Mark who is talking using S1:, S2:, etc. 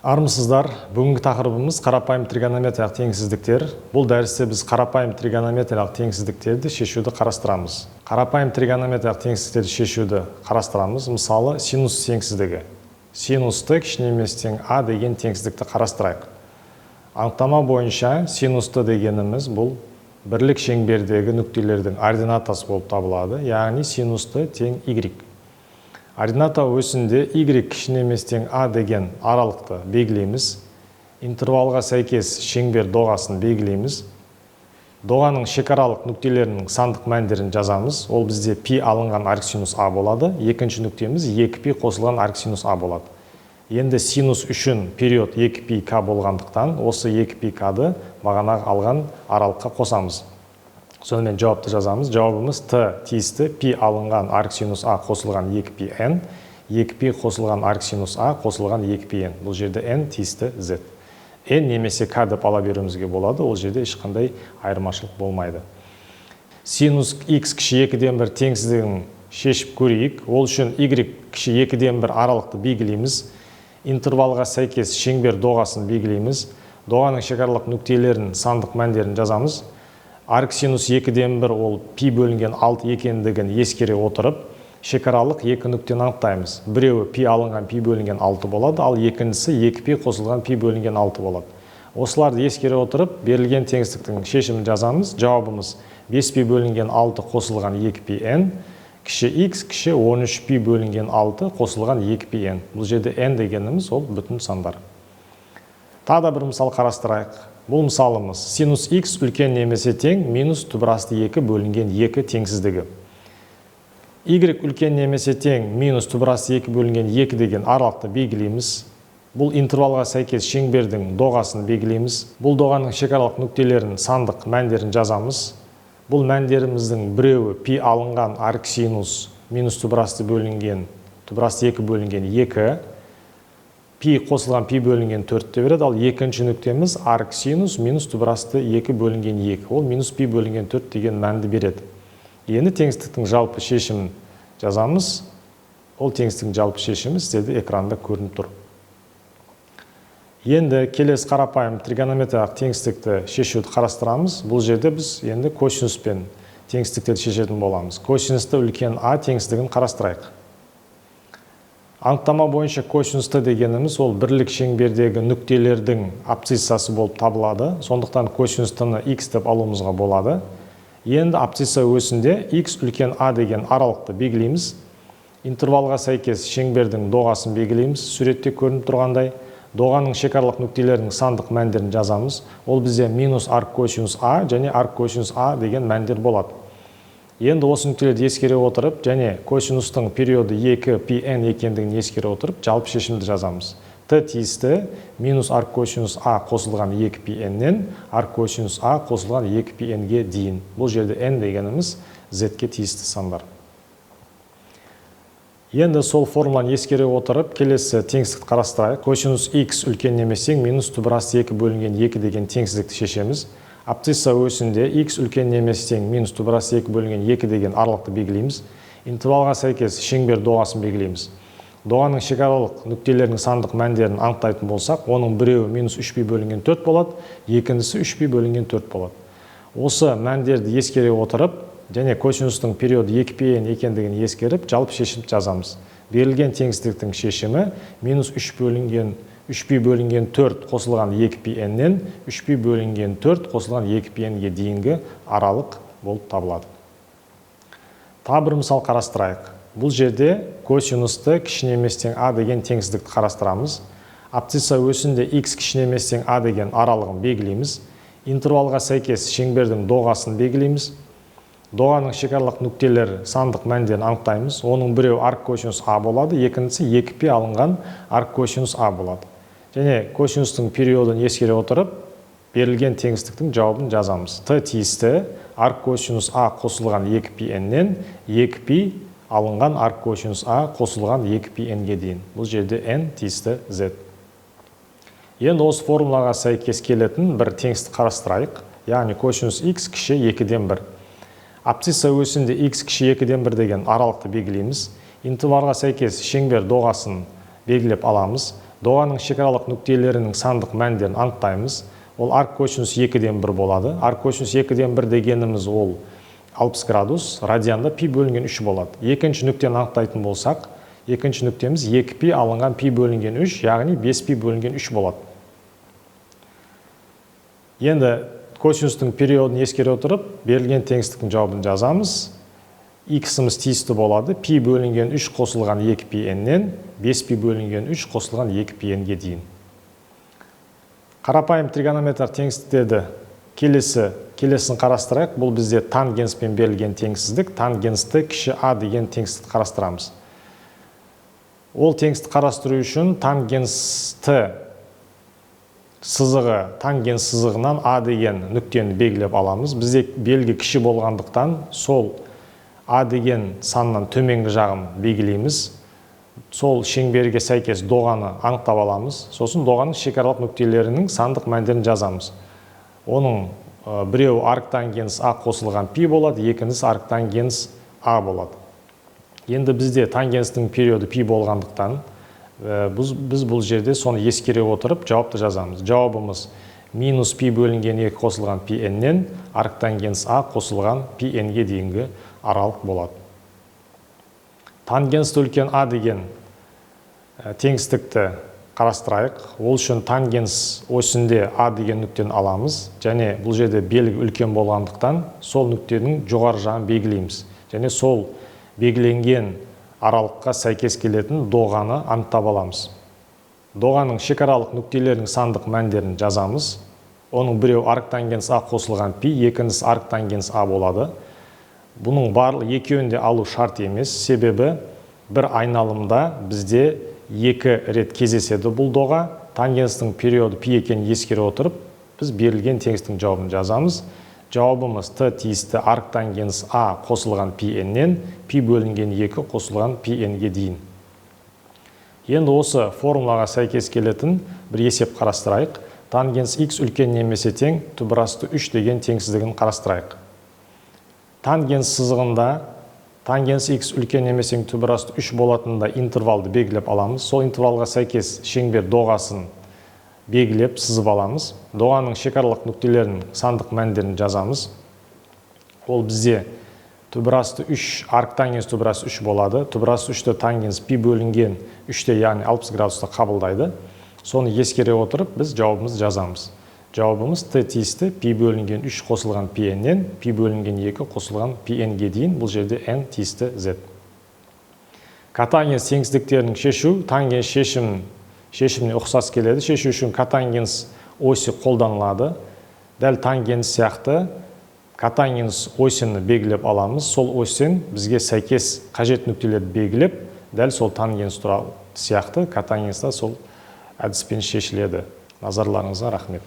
S1: Армысыздар, бүгінгі тақырыбымыз қарапайым тригонометриялық теңсіздіктер. Бұл дәрісте біз қарапайым тригонометриялық теңсіздіктерді шешуді қарастырамыз. Қарапайым тригонометриялық теңсіздіктерді шешуді қарастырамыз. Мысалы, синус теңсіздігі. Синусты кішіне емес тең а деген теңсіздікті қарастырайық. Анықтама бойынша синусты дегеніміз бұл бірлік шеңбердегі нүктелердің ординатасы болып табылады, яғни синусты тең y. Ордината осінде y кішіне емес тең а деген аралықты белгілейміз. Интервалға сәйкес шеңбер доғасын белгілейміз. Доғаның шекаралық нүктелерінің сандық мәндерін жазамыз. Ол бізде пи алынған арксинус а болады. Екінші нүктеміз 2π қосылған арксинус а болады. Енді синус үшін период 2πk болғандықтан осы 2πk'ды бағанағы алған аралыққа қосамыз. Сонымен жауапты жазамыз. Жауабымыз т тиісті пи алынған арксинус а қосылған 2πn, 2π қосылған арксинус а қосылған 2πn. Бұл жерде n тиісті z. n немесе k деп ала беруімізге болады. Ол жерде ешқандай айырмашылық болмайды. Синус x кіші 2-ден 1 теңсіздігін шешіп көрейік. Ол үшін y кіші 2-ден 1 аралықты белгілейміз. Интервалға сәйкес шеңбер доғасын белгілейміз. Доғаның шекаралық нүктелерін сандық мәндерін жазамыз. Арксинус 2-ден 1 ол пи бөлінген 6 екендігін ескере отырып, шекаралық екі нүктені анықтаймыз. Біреуі пи алынған пи бөлінген 6 болады, ал екіншісі 2π қосылған пи бөлінген 6 болады. Осыларды ескере отырып, берілген теңсіздіктің шешімін жазамыз. Жауабымыз 5π бөлінген 6 қосылған 2πn, кіші x кіші 13π бөлінген 6 қосылған 2πn. Бұл жерде n дегеніміз ол бүтін сандар. Тағы да бір мысал қарастырайық. Бұл мысалымыз синус x үлкен немесе тең минус түбірасты 2 бөлінген 2 теңсіздігі. Y үлкен немесе тең минус түбірасты 2 бөлінген 2 деген аралықты белгілейміз. Бұл интервалға сәйкес шеңбердің доғасын белгілейміз. Бұл доғаның шекаралық нүктелерін сандық мәндерін жазамыз. Бұл мәндеріміздің біреуі пи алынған арксинус минус түбірасты 2 бөлінген 2, пи қосылған пи бөлінген 4 береді, ал екінші нүктеміз арксинус минус түбірасты 2 бөлінген 2. Ол минус пи бөлінген 4 деген мәнді береді. Енді теңсіздіктің жалпы шешімін жазамыз. Ол теңсіздіктің жалпы шешімі сіздерде экранда көрініп тұр. Енді келесі қарапайым тригонометриялық теңсіздікті шешуді қарастырамыз. Бұл жерде біз енді косинуспен теңсіздіктерді шешетін боламыз. Косинусты үлкен а теңсіздігін қарастырайық. Анықтама бойынша косинусты дегеніміз ол бірлік шеңбердегі нүктелердің абсциссасы болып табылады. Сондықтан косинустыны x деп алуымызға болады. Енді абсцисса осінде x үлкен а деген аралықты белгілейміз. Интервалға сәйкес шеңбердің доғасын белгілейміз. Суретте көрініп тұрғандай, доғаның шекаралық нүктелерінің сандық мәндерін жазамыз. Ол бізде минус арккосинус а және арккосинус а деген мәндер болады. Енді осы нүктелерді ескере отырып, және косинустың периоды 2πn екендігін ескере отырып, жалпы шешімді жазамыз. Т тиісті минус арккосинус а қосылған 2πn-нен арккосинус а қосылған 2πn-ге дейін. Бұл жерде n дегеніміз z-ке тиісті сандар. Енді сол формуланы ескере отырып, келесі теңсіздікті қарастырайық. Косинус x үлкен немесе тең минус түбірасты 2 бөлінген 2 деген теңсіздікті шешеміз. Абсцисса осінде x үлкен немесе тең минус түбірасты 2 бөлінген 2 деген аралықты белгілейміз. Интервалға сәйкес шеңбер доғасын белгілейміз. Доғаның шекаралық нүктелерінің сандық мәндерін анықтайтын болсақ, оның біреуі минус 3π бөлінген 4 болады, екіншісі 3π бөлінген 4 болады. Осы мәндерді ескере отырып, және косинустың периоды 2πn екендігін ескеріп, жалпы шешімді жазамыз. Берілген теңсіздіктің шешімі минус 3π бөлінген 4 қосылған 2πn-нен 3π бөлінген 4 қосылған 2πn-ге дейінгі аралық болып табылады. Тағы бір мысал қарастырайық. Бұл жерде косинусты кішіне емес тең а деген теңсіздікті қарастырамыз. Абсцисса осінде x кішіне емес тең а деген аралығын белгілейміз. Интервалға сәйкес шеңбердің доғасын белгілейміз. Доғаның шекаралық нүктелер сандық мәндерін анықтаймыз. Оның біреуі арккосинус а болады, екіншісі 2π алынған арккосинус а болады. Және косинустың периодын ескере отырып, берілген теңсіздіктің жауабын жазамыз. Т тиісті арккосинус а қосылған 2πn-нен 2π алынған арккосинус а қосылған 2πn-ге дейін. Бұл жерде n тиісті z. Енді осы формулаға сәйкес келетін бір теңсіздік қарастырайық. Яғни косинус x кіші 2-ден 1. Абсцисса осінде x кіші 2-ден 1 деген аралықты белгілейміз. Интервалға сәйкес шеңбер доғасын белгілеп аламыз. доғаның шекаралық нүктелерінің сандық мәндерін анықтаймыз. Ол арк косинус 2-ден 1 болады. Арк косинус 2-ден 1 дегеніміз ол 60 градус, радианда пи бөлінген 3 болады. Екінші нүктені анықтайтын болсақ, екінші нүктеміз 2 пи алынған пи бөлінген 3, яғни 5 пи бөлінген 3 болады. Енді косинустың периодын ескере отырып, берілген теңсіздіктің жауабын жазамыз. X-іміз тиісті болады. Пи бөлінген 3 қосылған 2 пи n-нен 5 пи бөлінген 3 қосылған 2 пи n-ге дейін. Қарапайым тригонометриялық теңсіздіктерді келесін қарастырайық. Бұл бізде тангенспен берілген теңсіздік. Тангенсті кіші а деген теңсіздікті қарастырамыз. Ол теңсіздікті қарастыру үшін тангенсті сызығы, тангенс сызығынан а деген нүктені белгілеп аламыз. Бізде белгі кіші болғандықтан сол а деген саннан төменгі жағын белгілейміз. Сол шеңберге сәйкес доғаны анықтап аламыз. Сосын доғаның шекаралық нүктелерінің сандық мәндерін жазамыз. Оның біреу арктангенс а қосылған пи болады, екіншісі арктангенс а болады. Енді бізде тангенстің периоды пи болғандықтан біз бұл жерде соны ескере отырып жауапты жазамыз. Жауабымыз минус пи бөлінген 2 қосылған пи n-нен арктангенс а қосылған пи n-ге дейінгі аралық болады. Тангенсті үлкен а деген теңсіздікті қарастырайық. Ол үшін тангенс осінде а деген нүктені аламыз. Және бұл жерде белгі үлкен болғандықтан сол нүктенің жоғары жағын белгілейміз. Және сол белгіленген аралыққа сәйкес келетін доғаны анықтап аламыз. Доғаның шекаралық нүктелерінің сандық мәндерін жазамыз. Оның біреу арктангенс а қосылған пи, екіншісі арктангенс а болады. Бұның барлық екеуін де алу шарт емес, себебі бір айналымда бізде 2 рет кездеседі бұл доға. Тангенстің периоды пи екенін ескере отырып, біз берілген теңсіздіктің жауабын жазамыз. Жауабымыз т тиісті арктангенс а қосылған пи n-нен пи бөлінген 2 қосылған пи n-ге дейін. Енді осы формулаға сәйкес келетін бір есеп қарастырайық. Тангенс x үлкен немесе тең түбірасты 3 деген теңсіздігін қарастырайық. Тангенс сызығында тангенс x үлкен немесе түбірасты 3 болатынында интервалды белгілеп аламыз. Сол интервалға сәйкес шеңбер доғасын белгілеп сызып аламыз. Доғаның шекаралық нүктелерінің сандық мәндерін жазамыз. Ол бізде түбірасты 3, арктангенс түбірасты 3 болады. Түбірасты 3-ті тангенс пи бөлінген 3-те, яғни 60 градуста қабылдайды. Соны ескере отырып, біз жауабымызды жазамыз. Жауабымыз т тиісті пи бөлінген 3 қосылған пи n-нен пи бөлінген 2 қосылған пи n-ге дейін. Бұл жерде n тиісті z. Котангенс теңсіздіктерінің шешу тангенс шешіміне ұқсас келеді. Шешу үшін котангенс оси қолданылады. Дәл тангенс сияқты котангенс осіні белгілеп аламыз. Сол осін бізге сәйкес қажет нүктелерді белгілеп, дәл сол тангенс туралы сияқты котангенста сол әдіспен шешіледі. Назарларыңызға рахмет.